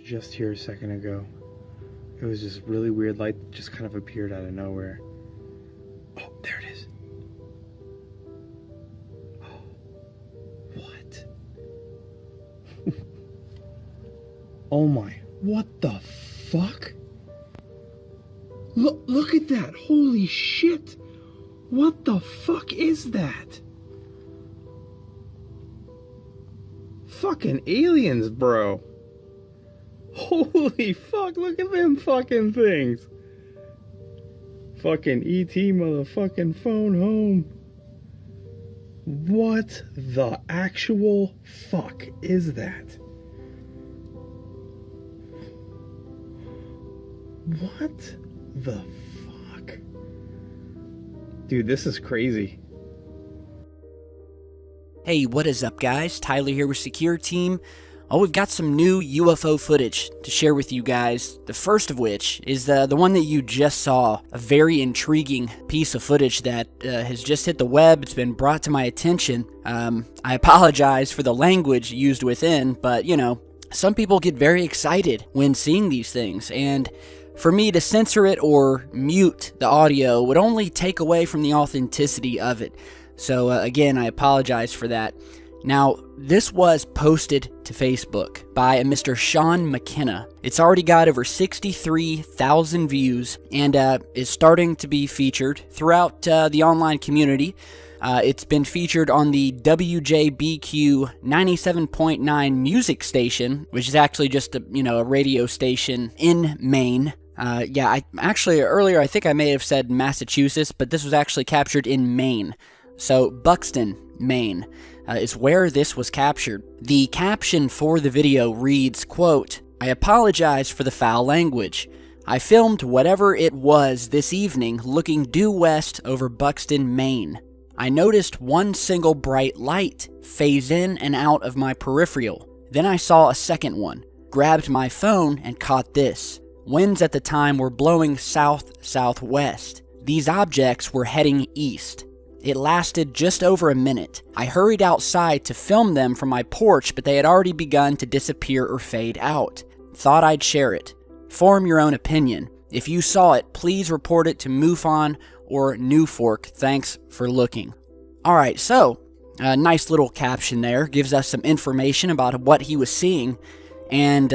just here a second ago. It was just really weird light that just kind of appeared out of nowhere. Oh, there it is. Oh, what? Oh my, what the fuck? Look at that, holy shit. What the fuck is that? Fucking aliens, bro. Holy fuck, look at them fucking things. Fucking E.T. motherfucking phone home. What the actual fuck is that? What the fuck? Dude, this is crazy. Hey, what is up, guys? Tyler here with Secure Team. Oh, we've got some new UFO footage to share with you guys. The first of which is the one that you just saw. A very intriguing piece of footage that has just hit the web. It's been brought to my attention. I apologize for the language used within, but you know, some people get very excited when seeing these things, and for me to censor it or mute the audio would only take away from the authenticity of it. So again, I apologize for that. Now, this was posted to Facebook by a Mr. Sean McKenna. It's already got over 63,000 views and is starting to be featured throughout the online community. It's been featured on the WJBQ 97.9 music station, which is actually just a radio station in Maine. Earlier I think I may have said Massachusetts, but this was actually captured in Maine. So Buxton, Maine, is where this was captured. The caption for the video reads, quote, "I apologize for the foul language. I filmed whatever it was this evening looking due west over Buxton, Maine. I noticed one single bright light phase in and out of my peripheral. Then I saw a second one, grabbed my phone and caught this. Winds at the time were blowing south-southwest. These objects were heading east. It lasted just over a minute. I hurried outside to film them from my porch, but they had already begun to disappear or fade out. Thought I'd share it. Form your own opinion. If you saw it, please report it to MUFON or Newfork. Thanks for looking." Alright, so, a nice little caption there. Gives us some information about what he was seeing. And,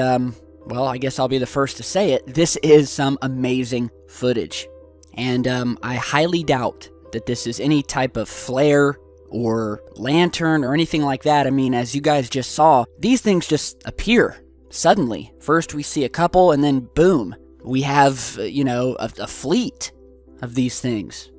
well, I guess I'll be the first to say it. This is some amazing footage. And I highly doubt that this is any type of flare or lantern or anything like that. I mean, as you guys just saw, these things just appear suddenly. First we see a couple, and then boom, we have, a fleet of these things.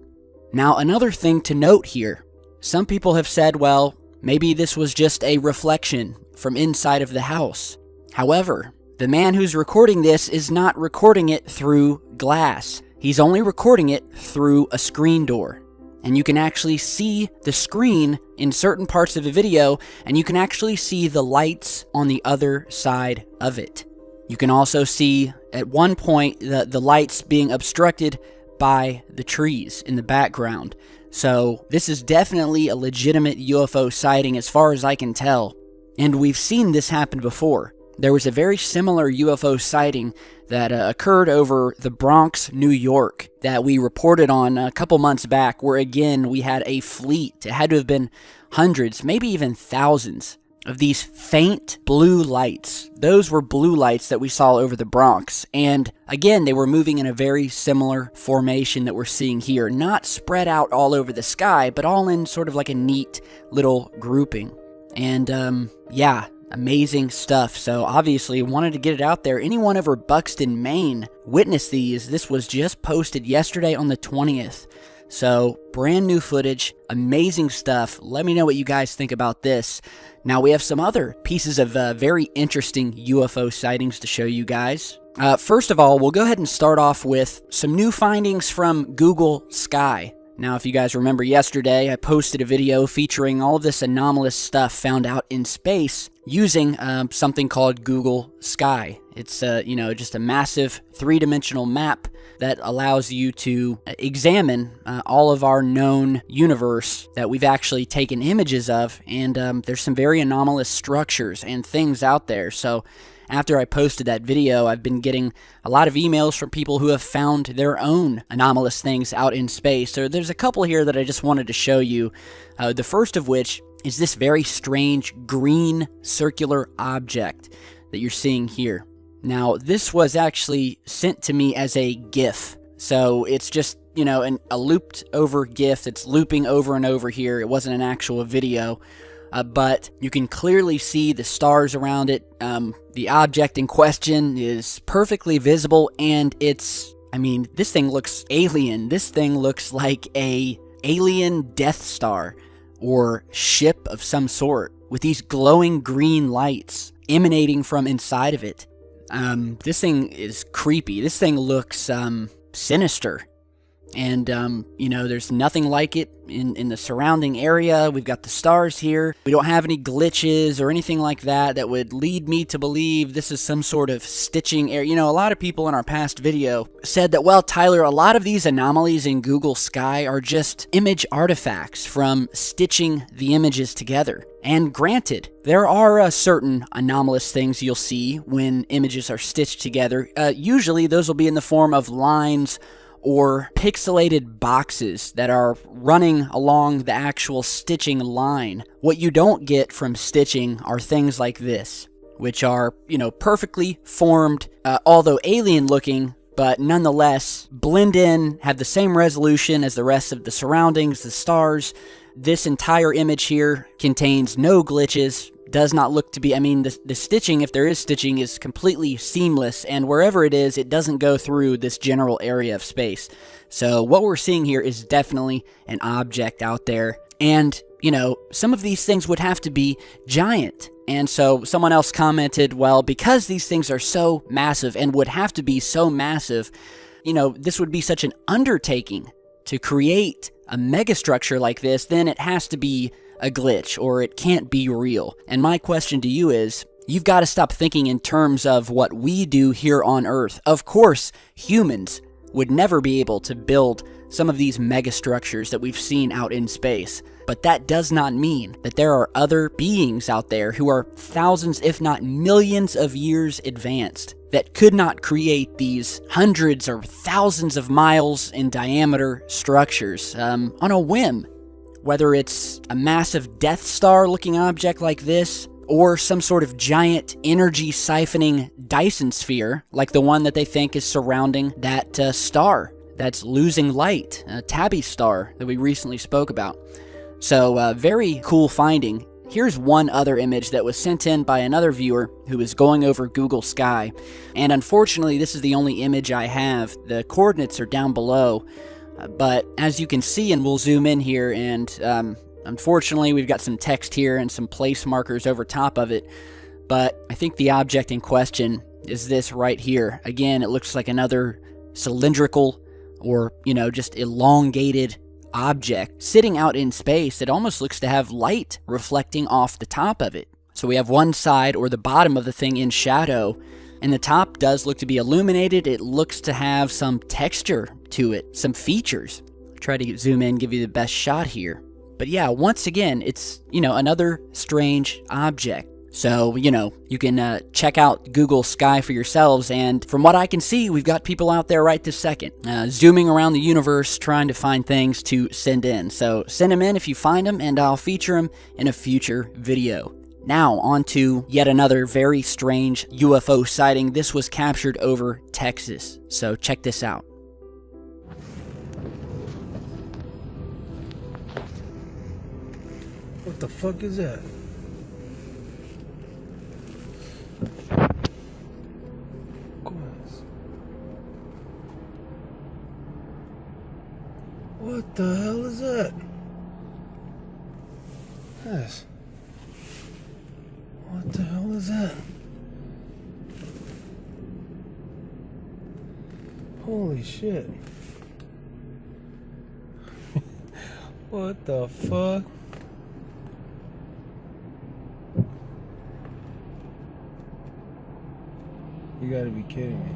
Now, another thing to note here, some people have said, well, maybe this was just a reflection from inside of the house. However, the man who's recording this is not recording it through glass. He's only recording it through a screen door. And you can actually see the screen in certain parts of the video, and you can actually see the lights on the other side of it. You can also see, at one point, the lights being obstructed by the trees in the background. So this is definitely a legitimate UFO sighting as far as I can tell. And we've seen this happen before. There was a very similar UFO sighting that occurred over the Bronx, New York, that we reported on a couple months back, where again we had a fleet. It had to have been hundreds, maybe even thousands, of these faint blue lights. Those were blue lights that we saw over the Bronx. And again, they were moving in a very similar formation that we're seeing here. Not spread out all over the sky, but all in sort of like a neat little grouping. And yeah, amazing stuff. So obviously wanted to get it out there. Anyone over Buxton, Maine witnessed these. This was just posted yesterday on the 20th. So brand new footage, amazing stuff. Let me know what you guys think about this. Now we have some other pieces of very interesting UFO sightings to show you guys. First of all, we'll go ahead and start off with some new findings from Google Sky. Now, if you guys remember yesterday, I posted a video featuring all of this anomalous stuff found out in space using something called Google Sky. It's, just a massive three-dimensional map that allows you to examine all of our known universe that we've actually taken images of, and there's some very anomalous structures and things out there. So after I posted that video, I've been getting a lot of emails from people who have found their own anomalous things out in space. So there's a couple here that I just wanted to show you. The first of which is this very strange green circular object that you're seeing here. Now, this was actually sent to me as a GIF. So it's just, you know, a looped over GIF that's looping over and over here. It wasn't an actual video. But you can clearly see the stars around it. The object in question is perfectly visible, and it's, I mean, this thing looks alien. This thing looks like a alien Death Star or ship of some sort with these glowing green lights emanating from inside of it. This thing is creepy. This thing looks sinister. And, you know, there's nothing like it in the surrounding area. We've got the stars here. We don't have any glitches or anything like that that would lead me to believe this is some sort of stitching error. You know, a lot of people in our past video said that, well, Tyler, a lot of these anomalies in Google Sky are just image artifacts from stitching the images together. And granted, there are certain anomalous things you'll see when images are stitched together. Usually those will be in the form of lines or pixelated boxes that are running along the actual stitching line. What you don't get from stitching are things like this, which are, you know, perfectly formed, although alien looking, but nonetheless blend in, have the same resolution as the rest of the surroundings, the stars. This entire image here contains no glitches, does not look to be, I mean, the stitching, if there is stitching, is completely seamless, and wherever it is, it doesn't go through this general area of space. So what we're seeing here is definitely an object out there, and, you know, some of these things would have to be giant. And so someone else commented, well, because these things are so massive and would have to be so massive, you know, this would be such an undertaking to create a megastructure like this, then it has to be a glitch, or it can't be real. And my question to you is, you've got to stop thinking in terms of what we do here on Earth. Of course, humans would never be able to build some of these megastructures that we've seen out in space. But that does not mean that there are other beings out there who are thousands, if not millions of years advanced, that could not create these hundreds or thousands of miles in diameter structures on a whim. Whether it's a massive Death Star looking object like this, or some sort of giant energy siphoning Dyson sphere, like the one that they think is surrounding that star that's losing light, a Tabby star that we recently spoke about. So, very cool finding. Here's one other image that was sent in by another viewer who was going over Google Sky, and unfortunately this is the only image I have. The coordinates are down below. But as you can see, and we'll zoom in here, and unfortunately we've got some text here and some place markers over top of it, but I think the object in question is this right here. Again, it looks like another cylindrical or, you know, just elongated object sitting out in space. It almost looks to have light reflecting off the top of it. So we have one side or the bottom of the thing in shadow, and the top does look to be illuminated. It looks to have some texture to it, some features. Try to zoom in, give you the best shot here. But yeah, once again, it's, you know, another strange object. So, you know, you can check out Google Sky for yourselves, and from what I can see, we've got people out there right this second, zooming around the universe, trying to find things to send in. So send them in if you find them, and I'll feature them in a future video. Now, on to yet another very strange UFO sighting. This was captured over Texas, so check this out. What the fuck is that? What the hell is that? Yes. What the hell is that? Holy shit. What the fuck? You gotta be kidding me.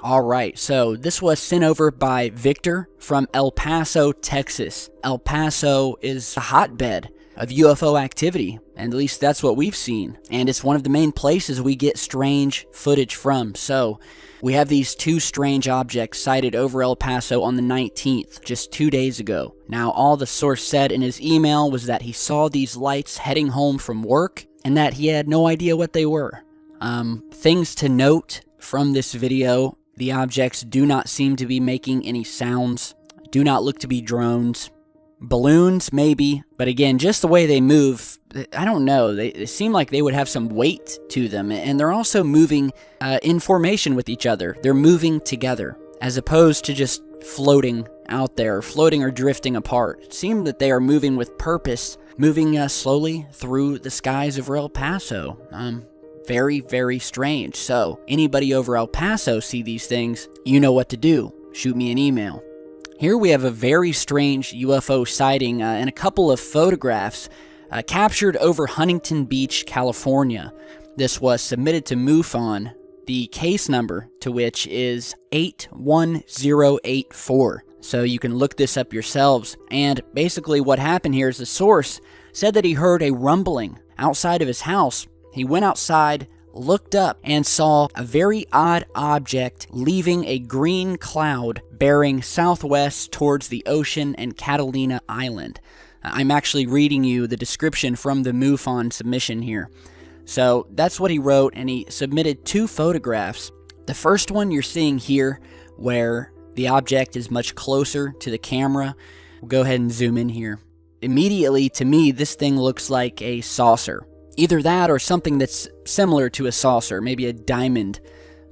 All right, so this was sent over by Victor from El Paso, Texas. El Paso is a hotbed of UFO activity, and at least that's what we've seen. And it's one of the main places we get strange footage from. So we have these two strange objects sighted over El Paso on the 19th, just 2 days ago. Now, all the source said in his email was that he saw these lights heading home from work and that he had no idea what they were. Things to note from this video: the objects do not seem to be making any sounds, do not look to be drones. Balloons, maybe, but again, just the way they move, I don't know, they seem like they would have some weight to them, and they're also moving in formation with each other. They're moving together, as opposed to just floating out there, floating or drifting apart. It seemed that they are moving with purpose, moving slowly through the skies of El Paso. Very, very strange. So, anybody over El Paso see these things, you know what to do. Shoot me an email. Here we have a very strange UFO sighting and a couple of photographs captured over Huntington Beach, California. This was submitted to MUFON, the case number to which is 81084. So you can look this up yourselves. And basically what happened here is the source said that he heard a rumbling outside of his house. He went outside, looked up, and saw a very odd object leaving a green cloud bearing southwest towards the ocean and Catalina Island. I'm actually reading you the description from the MUFON submission here. So that's what he wrote, and he submitted two photographs. The first one you're seeing here, where the object is much closer to the camera. We'll go ahead and zoom in here. Immediately, to me, this thing looks like a saucer. Either that or something that's similar to a saucer, maybe a diamond,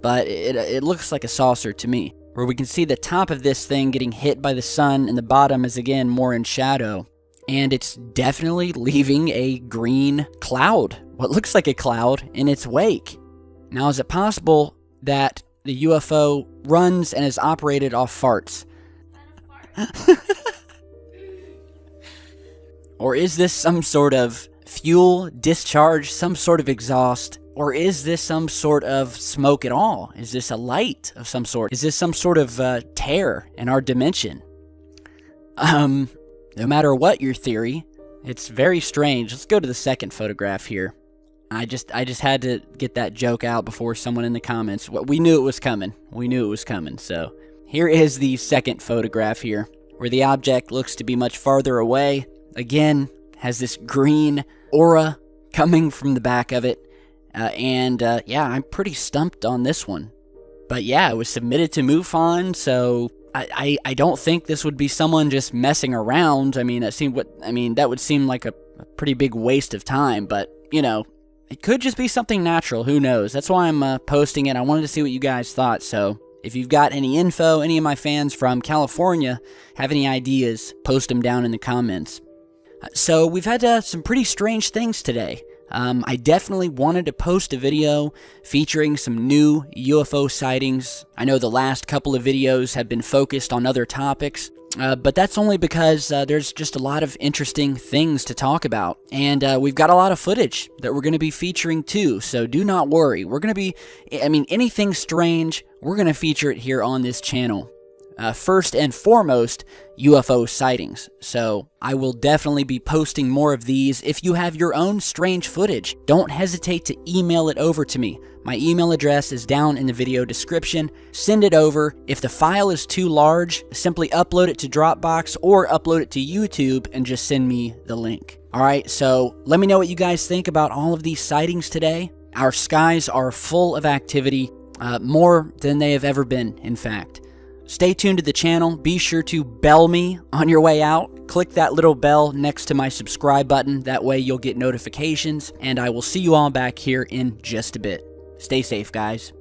but it looks like a saucer to me, where we can see the top of this thing getting hit by the sun and the bottom is again more in shadow. And it's definitely leaving a green cloud, what looks like a cloud, in its wake. Now, is it possible that the UFO runs and is operated off farts? Or is this some sort of fuel discharge, some sort of exhaust, or is this some sort of smoke at all? Is this a light of some sort? Is this some sort of tear in our dimension? No matter what your theory, it's very strange. Let's go to the second photograph here. I just had to get that joke out before someone in the comments. We knew it was coming. We knew it was coming. So here is the second photograph here, where the object looks to be much farther away. Again, has this green aura coming from the back of it. Yeah, I'm pretty stumped on this one. But yeah, it was submitted to MUFON, so I don't think this would be someone just messing around. I mean, that would seem like a pretty big waste of time, but, you know, it could just be something natural. Who knows? That's why I'm posting it. I wanted to see what you guys thought, so if you've got any info, any of my fans from California have any ideas, post them down in the comments. So we've had some pretty strange things today. I definitely wanted to post a video featuring some new UFO sightings. I know the last couple of videos have been focused on other topics, but that's only because there's just a lot of interesting things to talk about. And we've got a lot of footage that we're going to be featuring too, so do not worry. We're going to be, anything strange, we're going to feature it here on this channel. First and foremost, UFO sightings. So I will definitely be posting more of these. If you have your own strange footage, don't hesitate to email it over to me. My email address is down in the video description. Send it over. If the file is too large, simply upload it to Dropbox or upload it to YouTube and just send me the link. Alright, so let me know what you guys think about all of these sightings today. Our skies are full of activity, more than they have ever been, in fact. Stay tuned to the channel. Be sure to bell me on your way out. Click that little bell next to my subscribe button. That way you'll get notifications. And I will see you all back here in just a bit. Stay safe, guys.